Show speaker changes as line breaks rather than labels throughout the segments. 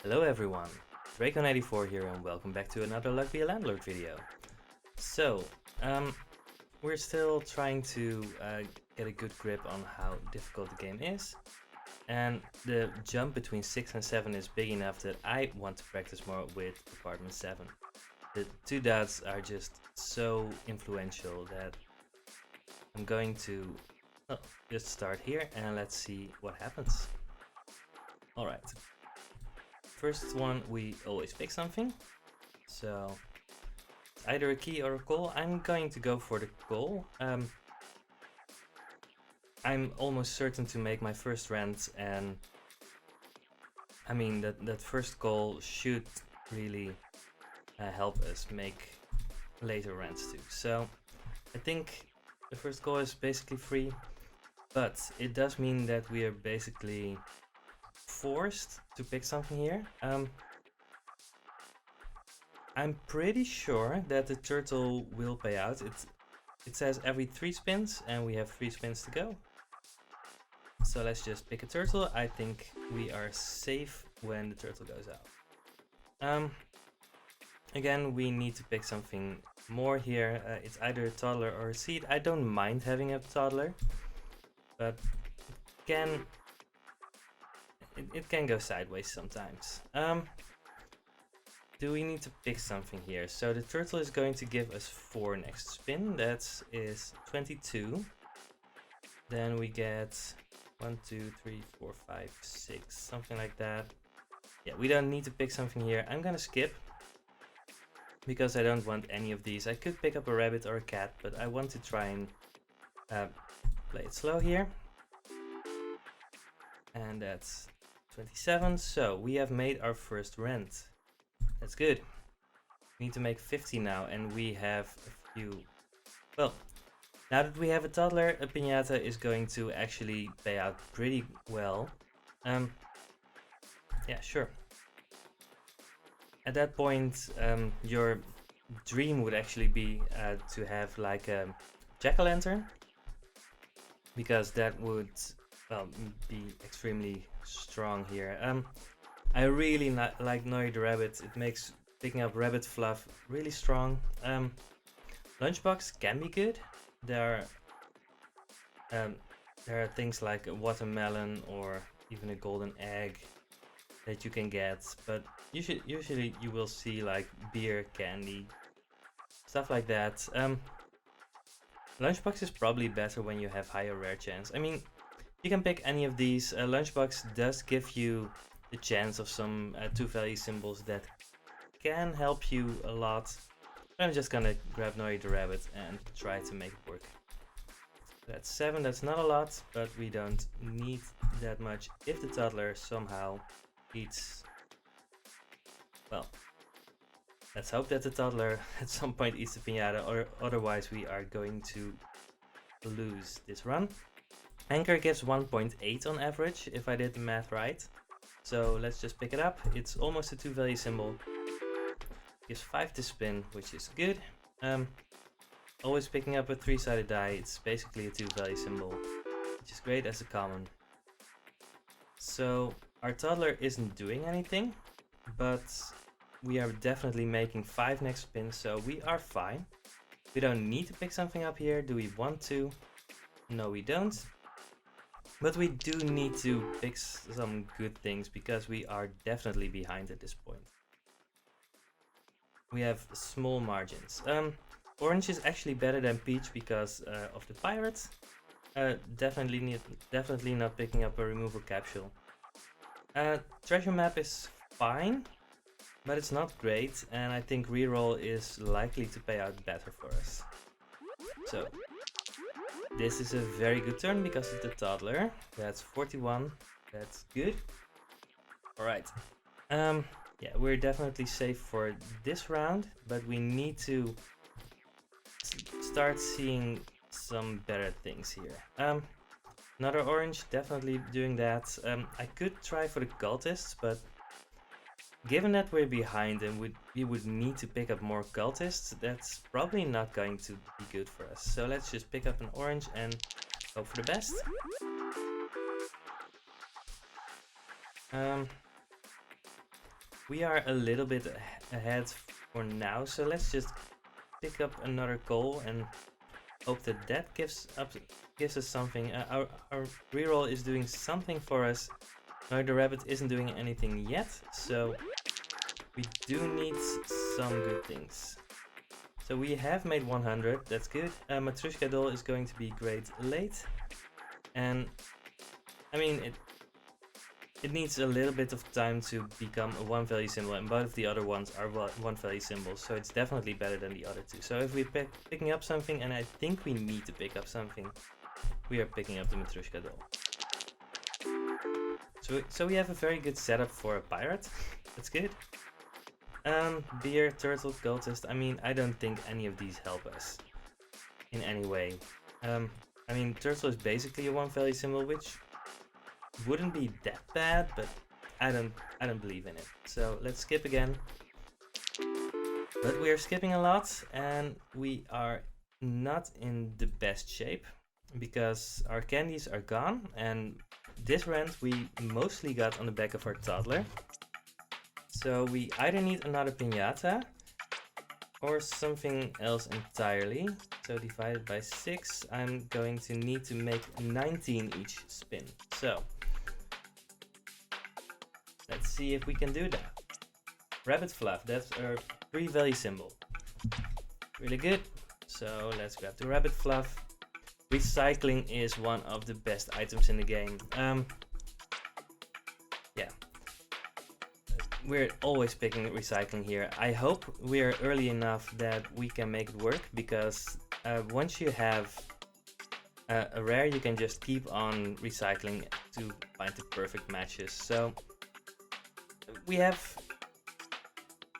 Hello everyone, Draco94 here and welcome back to another Luck Be a Landlord video. So, we're still trying to get a good grip on how difficult the game is. And the jump between 6 and 7 is big enough that I want to practice more with Apartment 7. The two dots are just so influential that I'm going to just start here and let's see what happens. Alright. First one, we always pick something. So, either a key or a call. I'm going to go for the call. I'm almost certain to make my first rent, and I mean that first call should really help us make later rents too. So, I think the first call is basically free, but it does mean that we are basically forced to pick something here. I'm pretty sure that the turtle will pay out. It says every 3 spins and we have 3 spins to go. So let's just pick a turtle. I think we are safe when the turtle goes out. Again, we need to pick something more here. It's either a toddler or a seed. I don't mind having a toddler, but it can go sideways sometimes. Do we need to pick something here? So the turtle is going to give us 4 next spin. That is 22. Then we get 1, 2, 3, 4, 5, 6, something like that. Yeah, we don't need to pick something here. I'm gonna skip because I don't want any of these. I could pick up a rabbit or a cat, but I want to try and play it slow here. And that's 27. So we have made our first rent. That's good. We need to make 50 now, and we have a few. Well, now that we have a toddler, a piñata is going to actually pay out pretty well. Yeah, sure. At that point, your dream would actually be to have like a jack-o'-lantern, because that would be extremely strong here. I really like Noy the rabbit. It makes picking up rabbit fluff really strong. Lunchbox can be good. There are things like a watermelon or even a golden egg that you can get, but usually you will see like beer, candy, stuff like that. Lunchbox is probably better when you have higher rare chance. I mean, you can pick any of these. Lunchbox does give you the chance of some 2 value symbols that can help you a lot. I'm just gonna grab Noy the rabbit and try to make it work. That's 7, that's not a lot, but we don't need that much if the toddler somehow eats. Well, let's hope that the toddler at some point eats the piñata, or otherwise we are going to lose this run. Anchor gives 1.8 on average, if I did the math right. So let's just pick it up. It's almost a 2 value symbol. Gives 5 to spin, which is good. Always picking up a 3-sided die. It's basically a 2 value symbol, which is great as a common. So our toddler isn't doing anything, but we are definitely making 5 next spin, so we are fine. We don't need to pick something up here. Do we want to? No, we don't. But we do need to pick some good things because we are definitely behind at this point. We have small margins. Orange is actually better than peach because of the pirate. Definitely not picking up a removal capsule. Treasure map is fine, but it's not great, and I think reroll is likely to pay out better for us. So this is a very good turn because of the toddler. That's 41. That's good. Alright. Yeah, we're definitely safe for this round, but we need to start seeing some better things here. Another orange, definitely doing that. I could try for the cultists, but given that we're behind and we would need to pick up more cultists, that's probably not going to be good for us. So let's just pick up an orange and hope for the best. we are a little bit ahead for now, so let's just pick up another coal and hope that that gives us something. Our reroll is doing something for us. No, the rabbit isn't doing anything yet, so we do need some good things. So we have made 100, that's good. Matrushka doll is going to be great late. And I mean, it needs a little bit of time to become a one value symbol, and both of the other ones are one value symbols, so it's definitely better than the other two. So if we're picking up something, and I think we need to pick up something, we are picking up the Matrushka doll. So we have a very good setup for a pirate. That's good. Beer, turtle, cultist. I mean, I don't think any of these help us in any way. I mean, turtle is basically a one value symbol, which wouldn't be that bad, but I don't believe in it. So let's skip again. But we're skipping a lot, and we are not in the best shape because our candies are gone, and this rent we mostly got on the back of our toddler. So we either need another piñata or something else entirely. So divided by 6, I'm going to need to make 19 each spin. So let's see if we can do that. Rabbit fluff, that's our 3 value symbol. Really good. So let's grab the rabbit fluff. Recycling is one of the best items in the game. Yeah. We're always picking recycling here. I hope we're early enough that we can make it work, because once you have a rare, you can just keep on recycling to find the perfect matches. So we have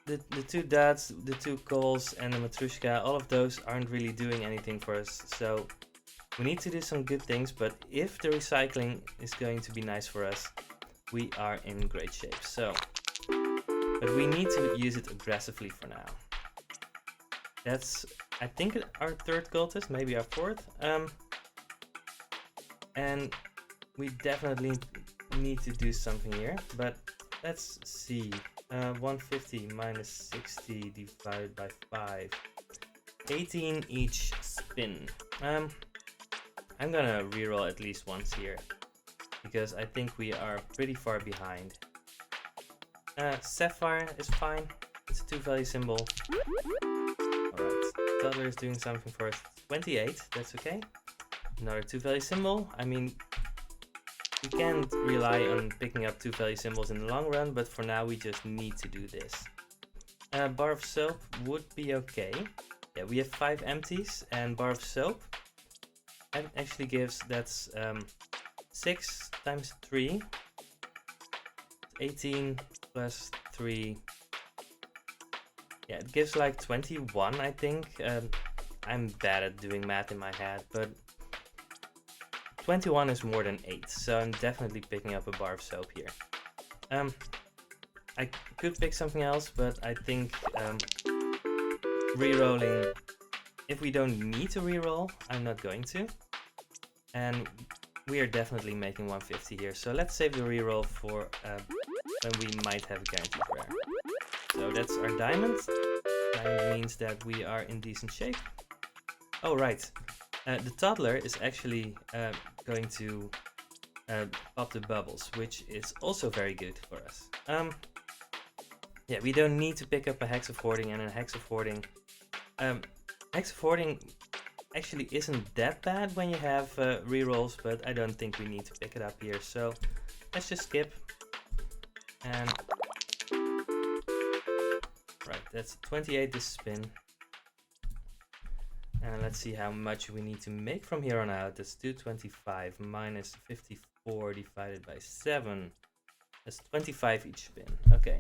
the 2 dots, the 2 coals, and the Matrushka. All of those aren't really doing anything for us. So we need to do some good things, but if the recycling is going to be nice for us, we are in great shape. So. But we need to use it aggressively for now. That's, I think, our 3rd cultist, maybe our 4th. And we definitely need to do something here. But let's see. 150 minus 60 divided by 5. 18 each spin. I'm gonna reroll at least once here, because I think we are pretty far behind. Sapphire is fine. It's a 2 value symbol. Alright, Toddler is doing something for us. 28, that's okay. Another 2 value symbol. I mean, we can't rely on picking up 2 value symbols in the long run, but for now we just need to do this. Bar of soap would be okay. Yeah, we have 5 empties, and bar of soap actually gives, that's 6 times 3. 18 plus 3. Yeah, it gives like 21, I think. I'm bad at doing math in my head, but 21 is more than 8, so I'm definitely picking up a bar of soap here. I could pick something else, but I think rerolling, if we don't need to reroll, I'm not going to. And we are definitely making 150 here, so let's save the reroll for when we might have a guaranteed rare. So that's our diamond. Diamond means that we are in decent shape. Oh right, the toddler is actually going to pop the bubbles, which is also very good for us. Yeah, we don't need to pick up a Hex of Hoarding and a Hex of Hoarding. Hex of Hoarding actually isn't that bad when you have rerolls, but I don't think we need to pick it up here. So let's just skip. And right, that's 28 this spin. And let's see how much we need to make from here on out. That's 225 minus 54 divided by 7. That's 25 each spin. Okay.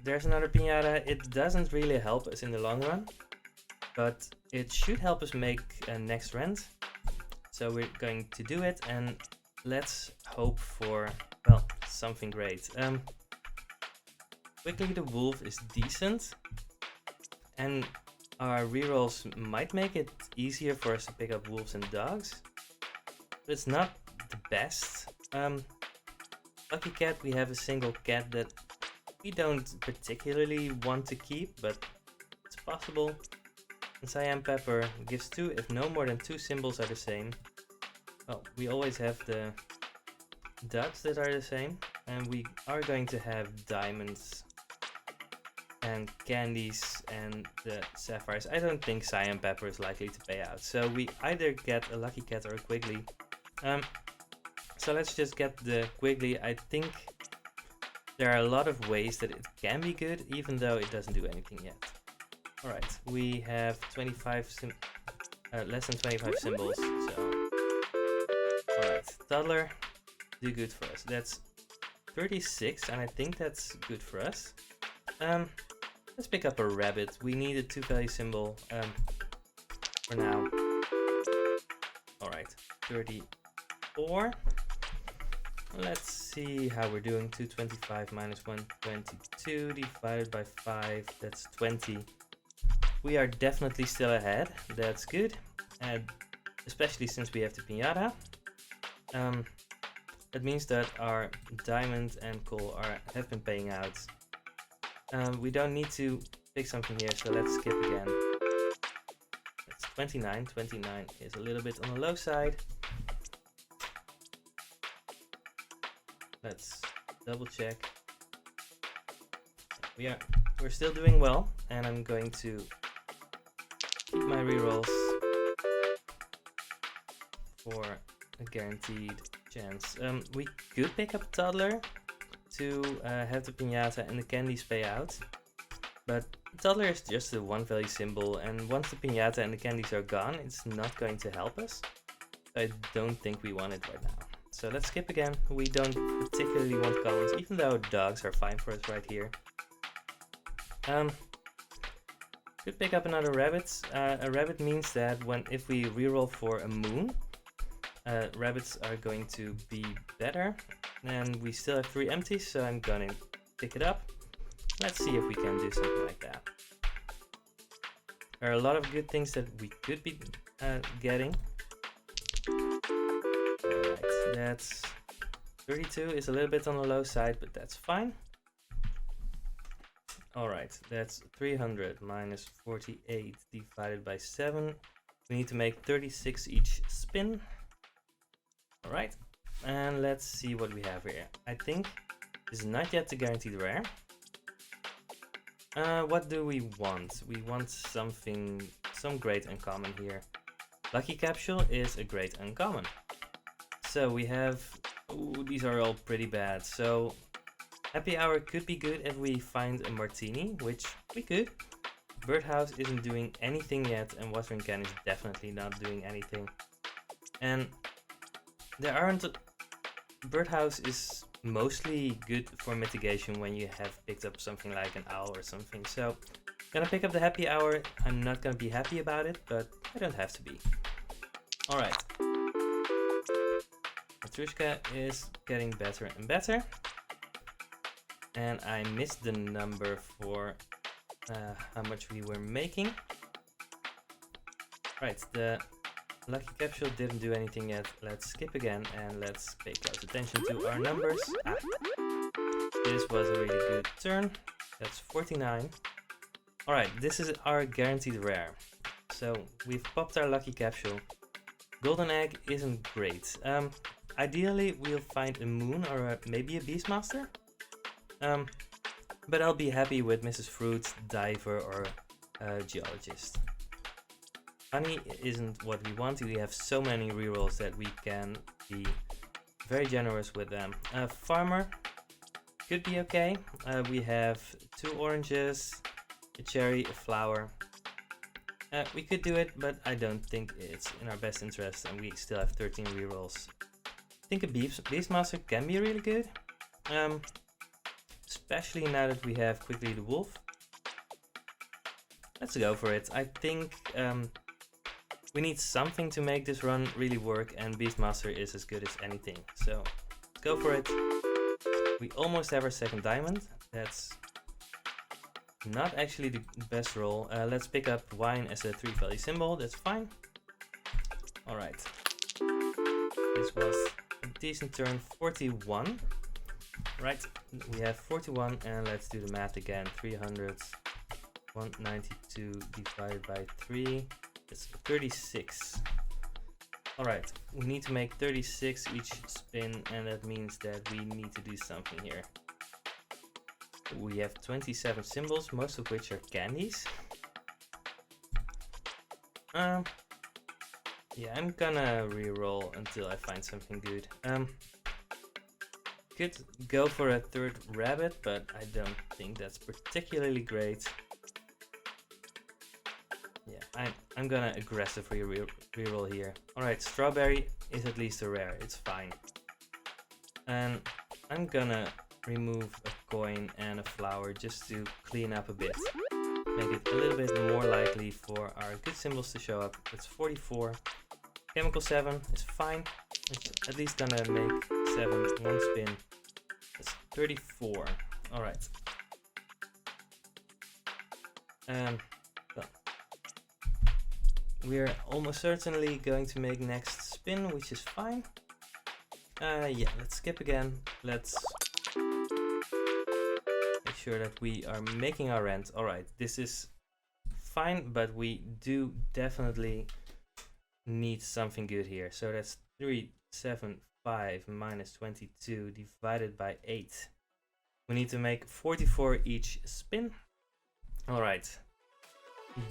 There's another piñata. It doesn't really help us in the long run, but it should help us make next rent. So we're going to do it, and let's hope for, well, something great. Quickly the wolf is decent, and our rerolls might make it easier for us to pick up wolves and dogs, but it's not the best. Lucky Cat, we have a single cat that we don't particularly want to keep, but it's possible. And Cyan Pepper gives 2 if no more than 2 symbols are the same. Well, we always have the dots that are the same, and we are going to have diamonds and candies and the sapphires. I don't think Cyan Pepper is likely to pay out, so we either get a Lucky Cat or a Quigley. So let's just get the Quigley. I think there are a lot of ways that it can be good, even though it doesn't do anything yet. Alright, we have less than 25 symbols, so... Alright, Toddler, do good for us. That's 36, and I think that's good for us. Let's pick up a rabbit. We need a 2-value symbol for now. Alright, 34. Let's see how we're doing. 225 minus 122 divided by 5, that's 20. We are definitely still ahead, that's good. And especially since we have the piñata. That means that our diamond and coal have been paying out. We don't need to pick something here, so let's skip again. It's 29. 29 is a little bit on the low side. Let's double check. We're still doing well, and I'm going to keep my rerolls for a guaranteed chance. We could pick up a Toddler to have the piñata and the candies pay out, but Toddler is just a 1-value symbol, and once the piñata and the candies are gone, it's not going to help us. I don't think we want it right now. So let's skip again. We don't particularly want colors, even though dogs are fine for us right here. Could pick up another rabbit. A rabbit means that if we reroll for a moon, rabbits are going to be better. And we still have 3 empties, so I'm gonna pick it up. Let's see if we can do something like that. There are a lot of good things that we could be getting. Alright, that's 32 is a little bit on the low side, but that's fine. Alright, that's 300 minus 48 divided by 7. We need to make 36 each spin. Alright, and let's see what we have here. I think this is not yet the guaranteed rare. What do we want? We want some great uncommon here. Lucky Capsule is a great uncommon. So we have, these are all pretty bad. So Happy Hour could be good if we find a Martini, which we could. Birdhouse isn't doing anything yet, and Watering Can is definitely not doing anything. And there aren't... Birdhouse is mostly good for mitigation when you have picked up something like an owl or something. So gonna pick up the Happy Hour. I'm not gonna be happy about it, but I don't have to be. Alright. Matrushka is getting better and better. And I missed the number for how much we were making. Right, the Lucky Capsule didn't do anything yet. Let's skip again and let's pay close attention to our numbers. This was a really good turn. That's 49. Alright, this is our guaranteed rare. So we've popped our Lucky Capsule. Golden Egg isn't great. Ideally we'll find a Moon or maybe a Beastmaster. But I'll be happy with Mrs. Fruit, Diver or Geologist. Honey isn't what we want. We have so many rerolls that we can be very generous with them. Farmer could be okay. We have 2 oranges, a cherry, a flower. We could do it, but I don't think it's in our best interest, and we still have 13 rerolls. I think a Beastmaster can be really good. Especially now that we have Quickly the Wolf. Let's go for it. I think we need something to make this run really work, and Beastmaster is as good as anything. So let's go for it. We almost have our second diamond. That's not actually the best roll. Let's pick up wine as a 3-value symbol. That's fine. Alright. This was a decent turn. 41. Right, we have 41, and let's do the math again. 300, 192 divided by 3, it's 36. Alright, we need to make 36 each spin, and that means that we need to do something here. We have 27 symbols, most of which are candies. Yeah, I'm gonna re-roll until I find something good. Could go for a third rabbit, but I don't think that's particularly great. Yeah, I'm gonna aggressively re-roll here. Alright, strawberry is at least a rare, it's fine. And I'm gonna remove a coin and a flower just to clean up a bit. Make it a little bit more likely for our good symbols to show up. It's 44. Chemical 7 is fine. It's at least gonna make 7 one spin. That's 34. Alright. So we're almost certainly going to make next spin, which is fine. Yeah, let's skip again. Let's make sure that we are making our rent. Alright, this is fine, but we do definitely need something good here. So that's 375 minus 22 divided by 8. We need to make 44 each spin. Alright.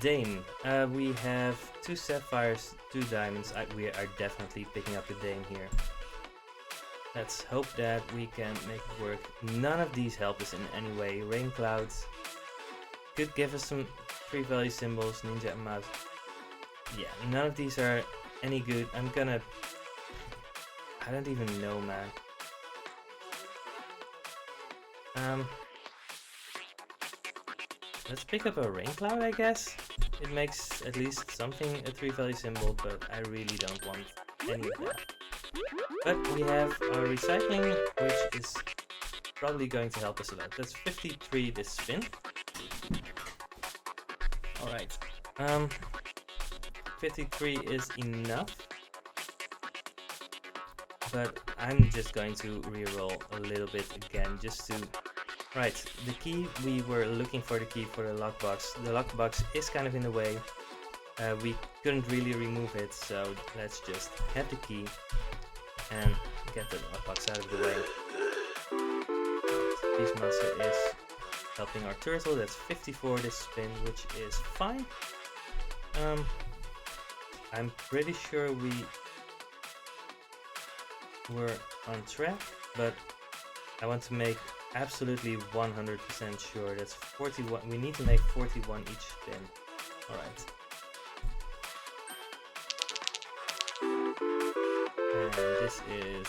Dame. We have 2 sapphires, 2 diamonds. We are definitely picking up the dame here. Let's hope that we can make it work. None of these help us in any way. Rain clouds could give us some 3 value symbols. Ninja and mouse. Yeah, none of these are any good. I don't even know, man. Let's pick up a rain cloud, I guess. It makes at least something a 3 value symbol, but I really don't want any of that. But we have our recycling, which is probably going to help us a lot. That's 53 this spin. Alright. 53 is enough. But I'm just going to reroll a little bit again, just to... Right, the key, we were looking for the key for the lockbox. The lockbox is kind of in the way. We couldn't really remove it, so let's just have the key and get the lockbox out of the way. This monster is helping our turtle. That's 54 this spin, which is fine. I'm pretty sure we were on track, but I want to make absolutely 100% sure. That's 41. We need to make 41 each spin. Alright. And this is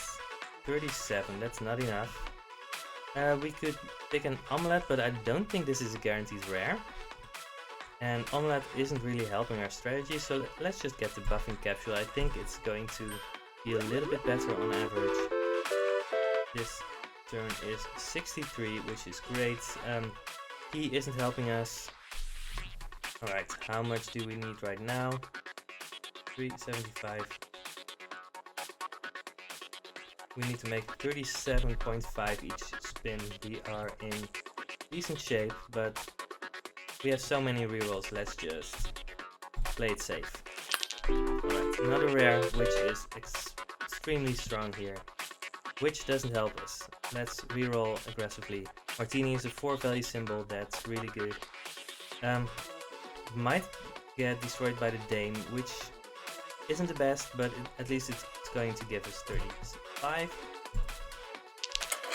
37. That's not enough. We could pick an omelette, but I don't think this is a guaranteed rare. And omelette isn't really helping our strategy, so let's just get the buffing capsule. I think it's going to be a little bit better on average. This turn is 63, which is great. He isn't helping us. Alright, how much do we need right now? 375. We need to make 37.5 each spin. We are in decent shape, but we have so many rerolls. Let's just play it safe. Alright, another rare, which is extremely strong here, which doesn't help us. Let's reroll aggressively. Martini is a 4 value symbol. That's really good. Might get destroyed by the Dame, which isn't the best, but at least it's going to give us 35.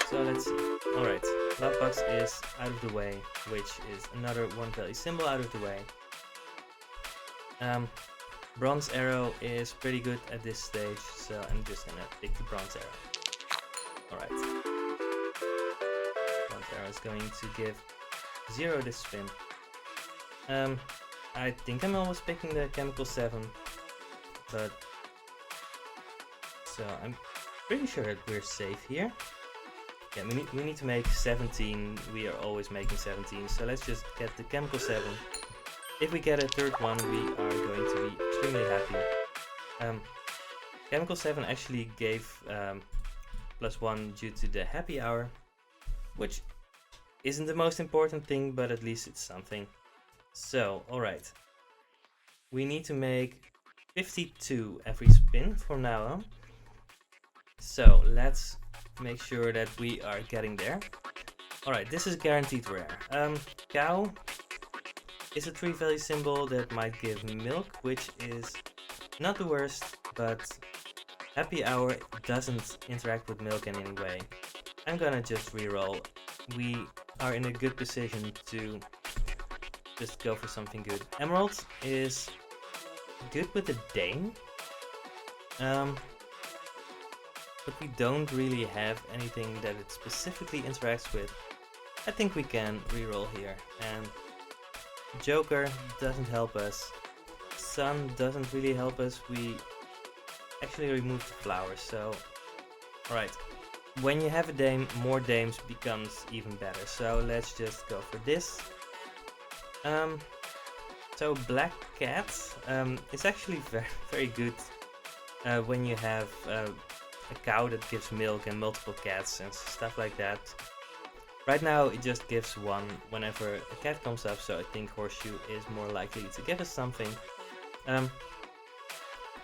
So let's see. Alright, lockbox is out of the way, which is another 1 value symbol out of the way. Bronze arrow is pretty good at this stage, so I'm just gonna pick the bronze arrow. Alright. Bronze arrow is going to give 0 this spin. I think I'm almost picking the chemical 7, but so I'm pretty sure that we're safe here. Yeah, we need to make 17. We are always making 17, so let's just get the chemical 7. If we get a third one, we are going to be extremely happy. Chemical 7 actually gave +1 due to the happy hour, which isn't the most important thing, but at least it's something. So, alright. We need to make 52 every spin from now on. So, let's make sure that we are getting there. Alright, this is guaranteed rare. Cow is a 3 value symbol that might give milk, which is not the worst, but happy hour doesn't interact with milk in any way. I'm gonna just reroll. We are in a good position to just go for something good. Emerald is good with the Dame. But we don't really have anything that it specifically interacts with. I think we can reroll here. And Joker doesn't help us. Sun doesn't really help us. We actually removed the flowers, so... Alright. When you have a Dame, more Dames becomes even better. So let's just go for this. So Black Cat is actually very good when you have a cow that gives milk and multiple cats and stuff like that. Right now it just gives one whenever a cat comes up, so I think Horseshoe is more likely to give us something.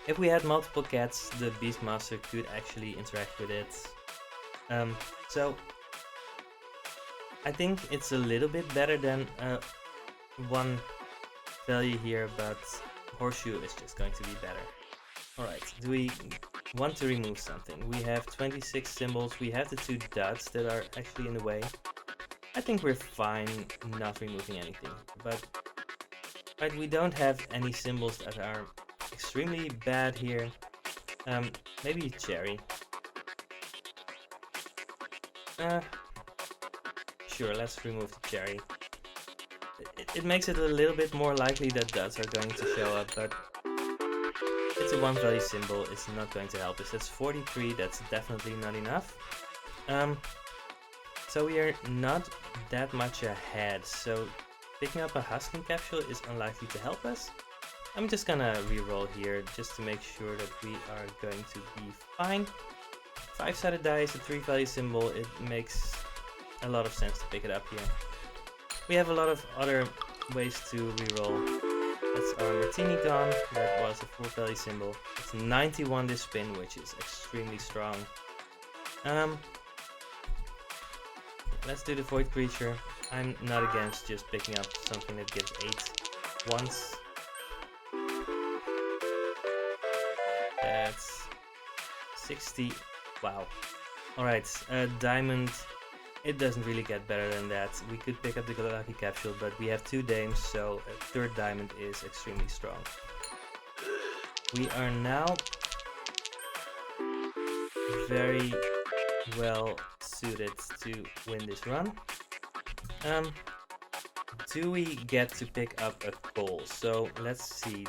If we had multiple cats, the Beastmaster could actually interact with it. So I think it's a little bit better than one value here, but Horseshoe is just going to be better. Alright, do we want to remove something? We have 26 symbols, we have the 2 dots that are actually in the way. I think we're fine not removing anything, but right, we don't have any symbols that are extremely bad here. Maybe Cherry. Sure, let's remove the Cherry. It makes it a little bit more likely that dots are going to show up, but it's a 1 value symbol, it's not going to help us. That's 43, that's definitely not enough. So we are not that much ahead, so picking up a Husking Capsule is unlikely to help us. I'm just gonna reroll here just to make sure that we are going to be fine. 5-sided die is a 3 value symbol, it makes a lot of sense to pick it up here. We have a lot of other ways to reroll. That's our Martini Gone, that was a 4 value symbol. It's 91 this spin, which is extremely strong. Let's do the Void Creature. I'm not against just picking up something that gives 8 once. That's 60. Wow. Alright, Diamond. It doesn't really get better than that. We could pick up the Lucky Capsule, but we have 2 Dames, so a 3rd Diamond is extremely strong. We are now very well suited to win this run. Do we get to pick up a coal? So let's see.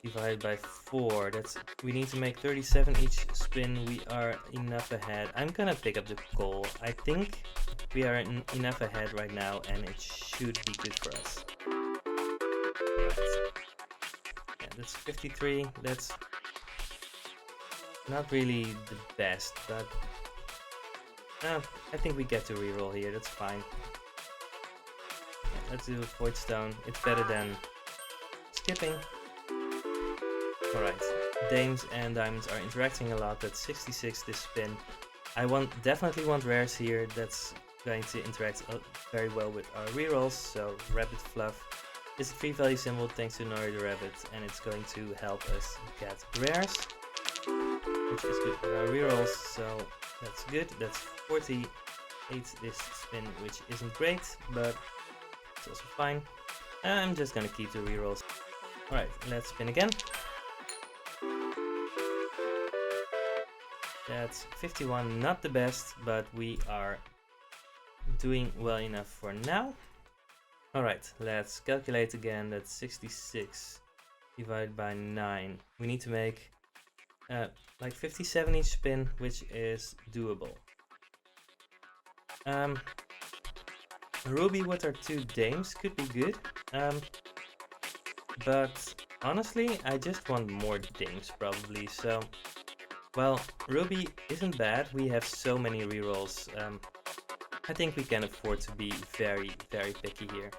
Divided by 4, we need to make 37 each spin. We are enough ahead. I'm gonna pick up the coal. I think we are enough ahead right now, and it should be good for us. Right. Yeah, that's 53. That's not really the best, but I think we get to reroll here. That's fine. Yeah, let's do a Void Stone. It's better than skipping. Alright, Dames and Diamonds are interacting a lot. That's 66 this spin. I definitely want rares here. That's going to interact very well with our rerolls. So Rabbit Fluff is a 3 value symbol thanks to Nori the Rabbit, and it's going to help us get rares, which is good for our rerolls. So that's good. That's 48 this spin, which isn't great, but it's also fine. I'm just gonna keep the rerolls. Alright, let's spin again. That's 51, not the best, but we are doing well enough for now. Alright, let's calculate again. That's 66 divided by 9. We need to make like 57 each spin, which is doable. Ruby with our 2 Dames could be good, but honestly I just want more Dames probably, so Well, Ruby isn't bad. We have so many rerolls. I think we can afford to be very, very picky here.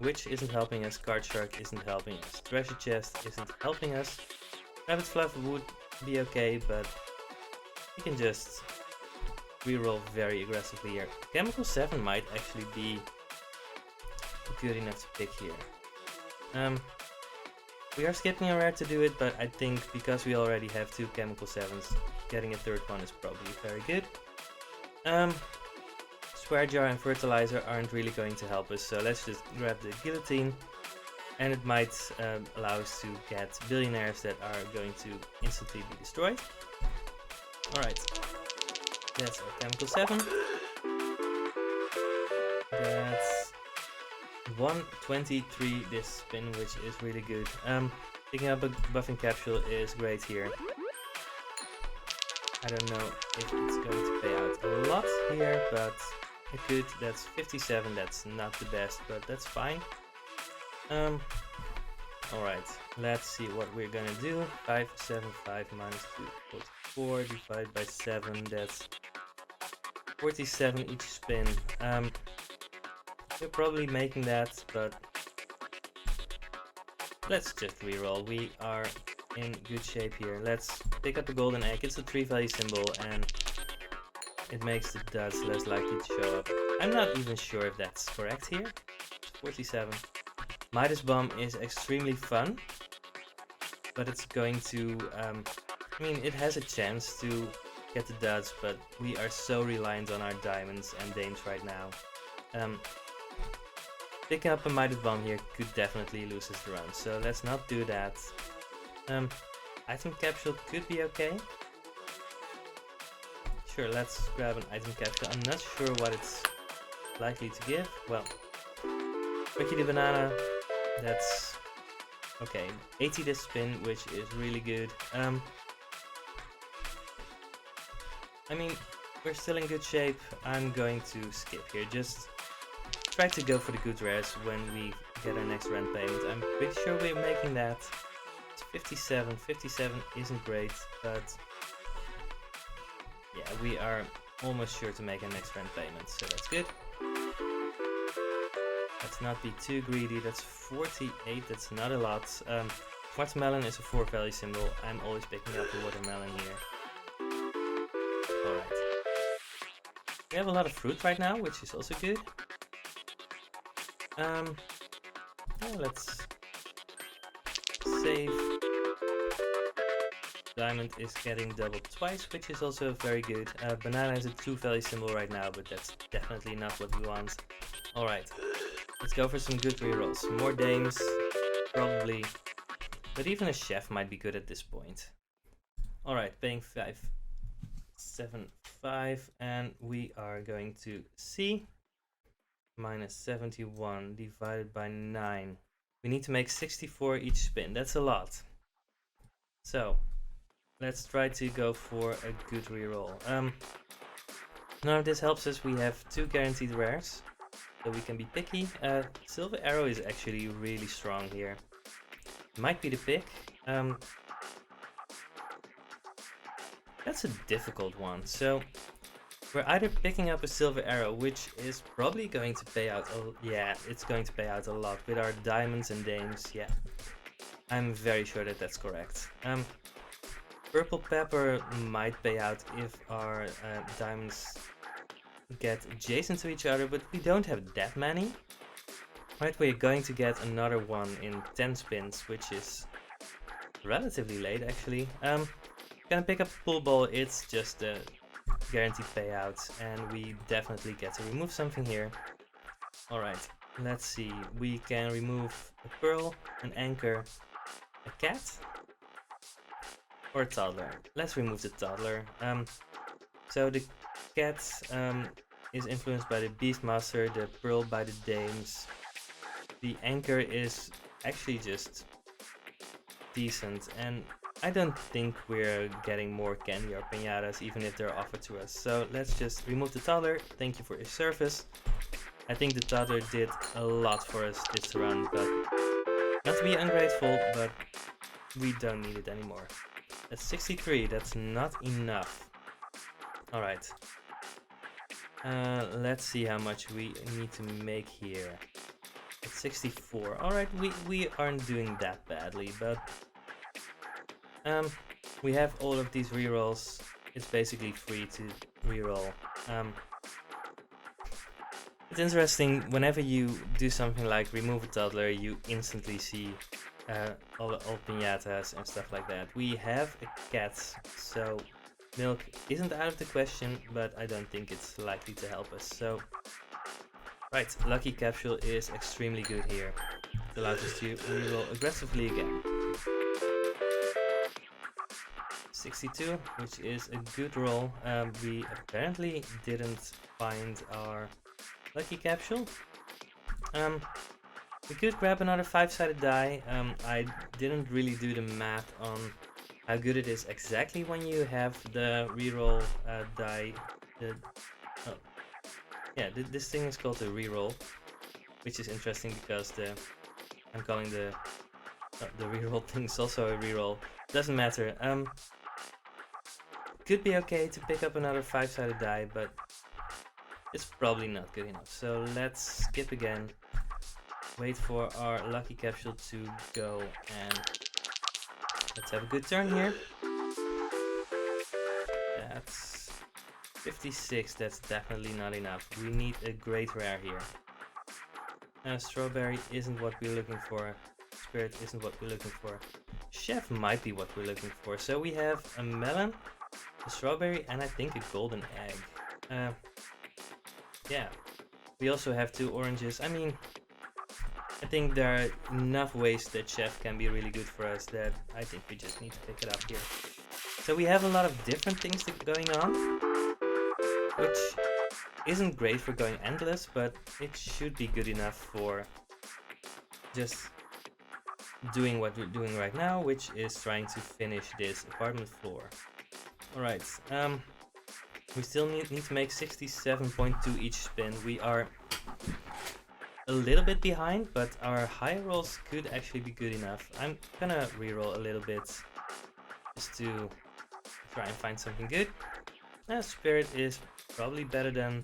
Witch isn't helping us, Card Shark isn't helping us, Treasure Chest isn't helping us, Rabbit Fluff would be okay, but we can just reroll very aggressively here. Chemical 7 might actually be good enough to pick here. We are skipping a rare to do it, but I think because we already have 2 Chemical 7s, getting a third one is probably very good. Swear Jar and Fertilizer aren't really going to help us, so let's just grab the Guillotine, and it might allow us to get billionaires that are going to instantly be destroyed. Alright, that's our Chemical 7. That's 123 this spin, which is really good. Picking up a buffing capsule is great here. I don't know if it's going to pay out a lot here, but it could. That's 57, that's not the best, but that's fine. Alright, let's see what we're gonna do. 575 minus 2, 44 divided by 7, that's 47 each spin. We're probably making that, but let's just reroll. We are in good shape here. Let's pick up a golden egg. It's a 3 value symbol and it makes the duds less likely to show up. I'm not even sure if that's correct here. It's 47. Midas Bomb is extremely fun, but it's going to, I mean, it has a chance to get the duds, but we are so reliant on our diamonds and dames right now. Picking up a Midas Bomb here could definitely lose us the round, so let's not do that. Item capsule could be okay. Sure, let's grab an item capsule. I'm not sure what it's likely to give. Well, Ricky the Banana, that's okay. 80 this spin, which is really good. I mean, we're still in good shape. I'm going to skip here. Just try to go for the good rares when we get our next rent payment. I'm pretty sure we're making that. It's 57. 57 isn't great, but yeah, we are almost sure to make our next rent payment, so that's good. Let's not be too greedy. That's 48. That's not a lot. Watermelon is a 4 value symbol. I'm always picking up the watermelon here. Alright. We have a lot of fruit right now, which is also good. Yeah, let's save. Diamond is getting doubled twice, which is also very good. Banana is a 2 value symbol right now, but that's definitely not what we want. Alright, let's go for some good rerolls. More dames, probably. But even a chef might be good at this point. Alright, paying 575, and we are going to C. Minus 71 divided by 9. We need to make 64 each spin. That's a lot. So, let's try to go for a good reroll. Now if this helps us, we have 2 guaranteed rares, so we can be picky. Silver Arrow is actually really strong here. Might be the pick. That's a difficult one. So we're either picking up a Silver Arrow, which is probably going to pay out. Yeah, it's going to pay out a lot with our diamonds and dames. Yeah, I'm very sure that that's correct. Purple Pepper might pay out if our diamonds get adjacent to each other, but we don't have that many. Right, we're going to get another one in 10 spins, which is relatively late actually. Gonna pick up a Pool Ball. It's just a guaranteed payout, and we definitely get to remove something here. Alright, let's see. We can remove a Pearl, an Anchor, a Cat, or a Toddler. Let's remove the Toddler. So the Cat is influenced by the Beastmaster, the Pearl by the Dames. The Anchor is actually just decent, and I don't think we're getting more candy or piñatas even if they're offered to us. So let's just remove the Toddler. Thank you for your service. I think the Toddler did a lot for us this run, but not to be ungrateful, but we don't need it anymore. That's 63, that's not enough. Alright. Let's see how much we need to make here. It's 64. Alright, we aren't doing that badly, but we have all of these rerolls. It's basically free to reroll. It's interesting, whenever you do something like remove a toddler, you instantly see all piñatas and stuff like that. We have a cat, so milk isn't out of the question, but I don't think it's likely to help us. So, right, Lucky Capsule is extremely good here. It allows us to reroll aggressively again. 62, which is a good roll. We apparently didn't find our Lucky Capsule. We could grab another 5-sided die. I didn't really do the math on how good it is exactly when you have the reroll die. This thing is called the reroll, which is interesting because I'm calling the reroll thing is also a reroll. Doesn't matter. Could be okay to pick up another 5-sided die, but it's probably not good enough. So let's skip again. Wait for our Lucky Capsule to go, and let's have a good turn here. That's 56, that's definitely not enough. We need a great rare here. Strawberry isn't what we're looking for. Spirit isn't what we're looking for. Chef might be what we're looking for. So we have a melon, a strawberry, and I think a golden egg. Yeah. We also have 2 oranges. I mean, I think there are enough ways that Chef can be really good for us that I think we just need to pick it up here. So we have a lot of different things going on, which isn't great for going endless, but it should be good enough for just doing what we're doing right now, which is trying to finish this apartment floor. Alright, we still need to make 67.2 each spin. We are a little bit behind, but our high rolls could actually be good enough. I'm gonna reroll a little bit just to try and find something good. Spirit is probably better than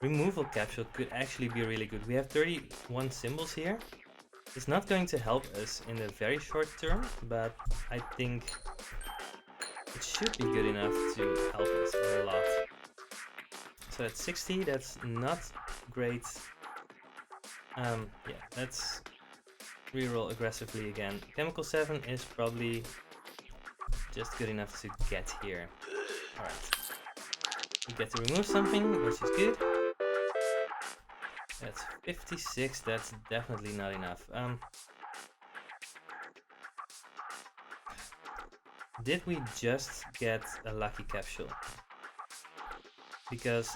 Removal Capsule could actually be really good. We have 31 symbols here. It's not going to help us in the very short term, but I think it should be good enough to help us a lot. So that's 60, that's not great. Yeah, let's reroll aggressively again. Chemical 7 is probably just good enough to get here. Alright. We get to remove something, which is good. That's 56, that's definitely not enough. Did we just get a Lucky Capsule? Because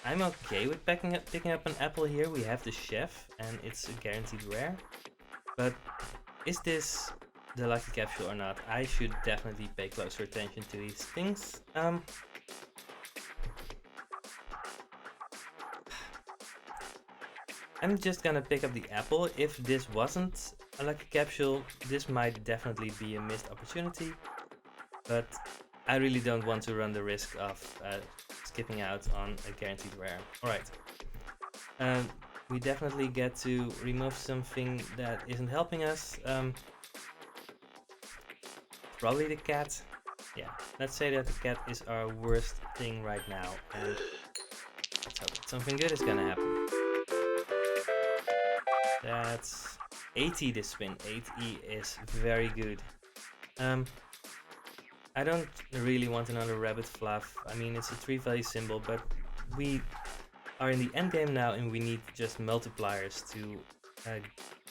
I'm okay with picking up an apple here. We have the Chef, and it's a guaranteed rare. But is this the Lucky Capsule or not? I should definitely pay closer attention to these things. I'm just gonna pick up the apple. If this wasn't a Lucky Capsule, this might definitely be a missed opportunity. But I really don't want to run the risk of skipping out on a guaranteed rare. Alright. We definitely get to remove something that isn't helping us. Probably the cat. Yeah, let's say that the cat is our worst thing right now. And let's hope something good is gonna happen. That's 80 this spin. 80 is very good. I don't really want another rabbit fluff. I mean, it's a 3-value symbol, but we are in the end game now and we need just multipliers to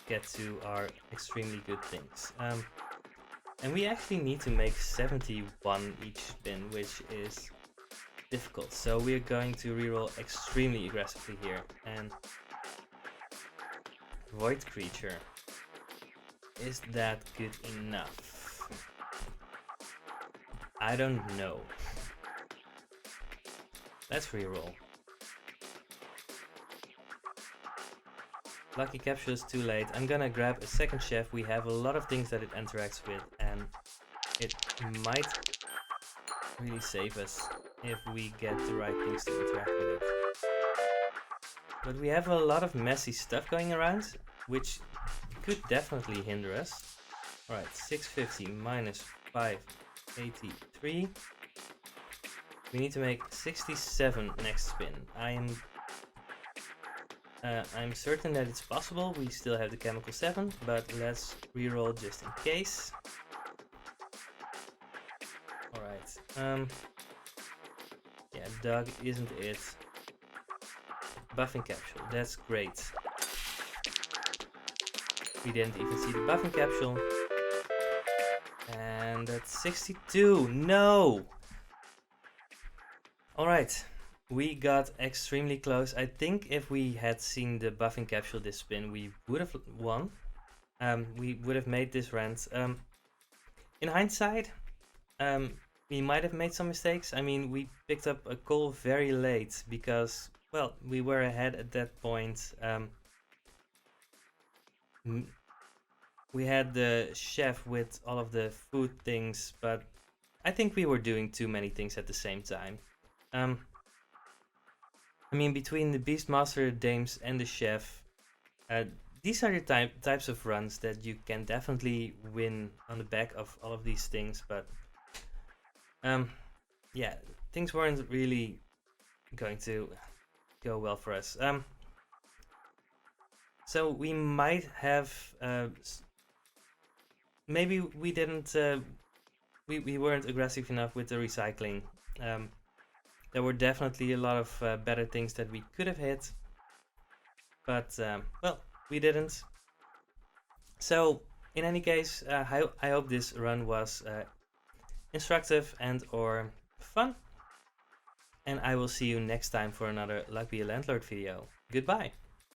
get to our extremely good things. And we actually need to make 71 each spin, which is difficult. So we're going to reroll extremely aggressively here. And Void Creature. Is that good enough? I don't know. Let's reroll. Lucky capsule is too late. I'm gonna grab a second chef. We have a lot of things that it interacts with, and it might really save us if we get the right things to interact with it. But we have a lot of messy stuff going around, which could definitely hinder us. Alright, 650 minus 583. We need to make 67 next spin. I'm certain that it's possible. We still have the chemical 7, but let's reroll just in case. Alright. Yeah, Doug isn't it. Buffing capsule, that's great. We didn't even see the buffing capsule. And that's 62. No! Alright, we got extremely close. I think if we had seen the buffing capsule this spin, we would have won. We would have made this rant. In hindsight, we might have made some mistakes. I mean, we picked up a call very late because, well, we were ahead at that point. We had the chef with all of the food things, but I think we were doing too many things at the same time. I mean, between the Beastmaster, Dames, and the chef, these are the types of runs that you can definitely win on the back of all of these things, but yeah, things weren't really going to go well for us. So we might have maybe we didn't we weren't aggressive enough with the recycling. There were definitely a lot of better things that we could have hit, but well, we didn't. So in any case, I hope this run was instructive and or fun, and I will see you next time for another Luck Be a Landlord video. Goodbye!